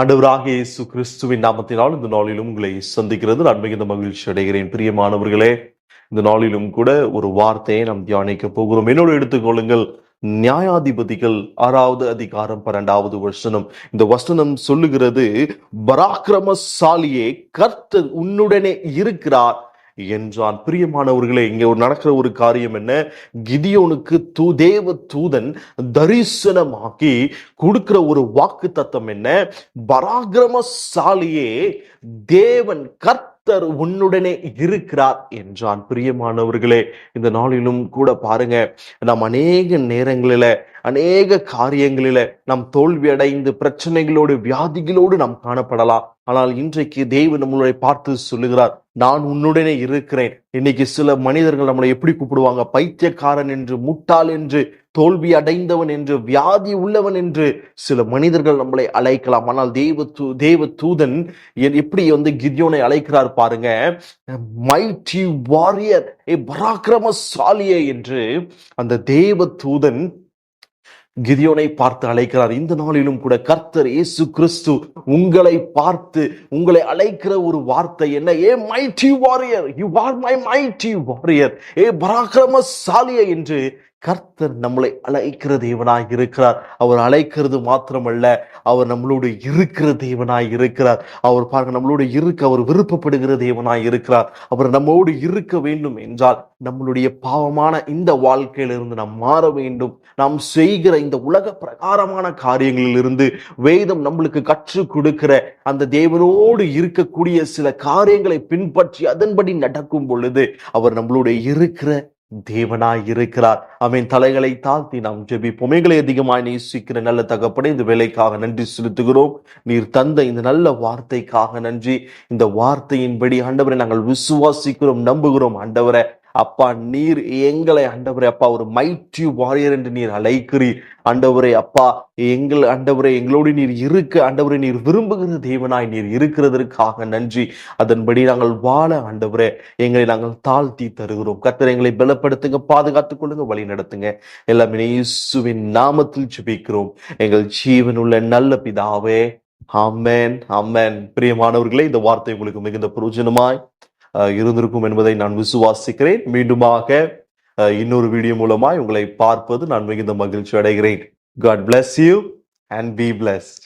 ஆண்டவராகிய இயேசு கிறிஸ்துவின் நாமத்தினால் இந்த நாளிலும் உங்களை சந்திக்கிறது நான் மிகுந்த மகிழ்ச்சி அடைகிறேன். பிரியமானவர்களே, இந்த நாளிலும் கூட ஒரு வார்த்தையை நாம் தியானிக்க போகிறோம். என்னோடு எடுத்துக்கொள்ளுங்கள். நியாயாதிபதிகள் 6வது அதிகாரம் 12வது வசனம். இந்த வசனம் சொல்லுகிறது, பராக்கிரமசாலியே, கர்த்தர் உன்னுடனே இருக்கிறார் என்றான். பிரியமானவர்களே, இங்க நடக்கிற ஒரு காரியம் என்ன? கிதியோனுக்கு தேவ தூதன் தரிசனமாக்கி கொடுக்கிற ஒரு வாக்கு தத்தம் என்ன? பராக்கிரமசாலியே, தேவன் கர்த்தர் உன்னுடனே இருக்கிறார் என்றான். பிரியமானவர்களே, இந்த நாளிலும் கூட பாருங்க, நாம் அநேக நேரங்களில அநேக காரியங்களில நாம் தோல்வி அடைந்து பிரச்சனைகளோடு வியாதிகளோடு நாம் காணப்படலாம். ஆனால் இன்றைக்கு தேவன் நம்மளை பார்த்து சொல்லுகிறார், நான் உன்னுடனே இருக்கிறேன். இன்னைக்கு சில மனிதர்கள் நம்மளை எப்படி கூப்பிடுவாங்க? பைத்தியக்காரன் என்று, முட்டாள் என்று, தோல்வி அடைந்தவன் என்று, வியாதி உள்ளவன் என்று சில மனிதர்கள் நம்மளை அழைக்கலாம். ஆனால் தேவ தூதன் எப்படி கிதியோனை அழைக்கிறார் பாருங்க. மைட்டி வாரியர், பராக்கிரமசாலியே என்று அந்த தேவ தூதன் கிதியோனை பார்த்து அழைக்கிறார். இந்த நாளிலும் கூட கர்த்தர் இயேசு கிறிஸ்து உங்களை பார்த்து உங்களை அழைக்கிற ஒரு வார்த்தை என்ன? A mighty warrior, you are my mighty warrior, ஏ பராக்கிரமசாலியே என்று கர்த்தர் நம்மளை அழைக்கிற தேவனாய் இருக்கிறார். அவர் அழைக்கிறது மாத்திரமல்ல, அவர் நம்மளோடு இருக்கிற தேவனாய் இருக்கிறார். அவர் பாருங்க, நம்மளோடு இருக்க அவர் விருப்பப்படுகிற தேவனாய் இருக்கிறார். அவர் நம்மோடு இருக்க வேண்டும் என்றால் நம்மளுடைய பாவமான இந்த வாழ்க்கையிலிருந்து நாம் மாற வேண்டும். நாம் செய்கிற இந்த உலக பிரகாரமான காரியங்களில் இருந்து வேதம் நம்மளுக்கு கற்றுக் கொடுக்கிற அந்த தேவனோடு இருக்கக்கூடிய சில காரியங்களை பின்பற்றி அதன்படி நடக்கும் பொழுது அவர் நம்மளோட இருக்கிற தேவனாய் இருக்கிறார். அவன் தலைகளை தாழ்த்தி நாம் ஜெபிப்போம். எங்களை அதிகமாய் நேசிக்கிற நல்ல தகப்பனே, இந்த வேலைக்காக நன்றி செலுத்துகிறோம். நீர் தந்த இந்த நல்ல வார்த்தைக்காக நன்றி. இந்த வார்த்தையின்படி ஆண்டவரை நாங்கள் விசுவாசிக்கிறோம், நம்புகிறோம். ஆண்டவரை அப்பா, நீர் எங்களை ஆண்டவரே அப்பா ஒரு மைட்டி வாரியர் என்று நீர் அழைக்கிறீர். ஆண்டவரே அப்பா, ஆண்டவரே எங்களோடு நீர் இருக்க ஆண்டவரே நீர் விரும்புகிற தேவனாய் நீர் இருக்கிறதற்காக நன்றி. அதன்படி நாங்கள் வாழ ஆண்டவரே எங்களை நாங்கள் தாழ்த்தி தருகிறோம். கர்த்தர் எங்களை பலப்படுத்துங்க, பாதுகாத்துக் கொள்ளுங்க, வழி நடத்துங்க. எல்லாமே இயேசுவின் நாமத்தில் ஜெபிக்கிறோம் எங்கள் ஜீவனுள்ள நல்ல பிதாவே, ஆமென், ஆமென். பிரியமானவர்களே, இந்த வார்த்தை உங்களுக்கு மிகுந்த பிரயோஜனமாய் இருந்திருக்கும் என்பதை நான் விசுவாசிக்கிறேன். மீண்டுமாக இன்னொரு வீடியோ மூலமாய் உங்களை பார்ப்பது நான் மிகுந்த மகிழ்ச்சி அடைகிறேன். God bless you and be blessed.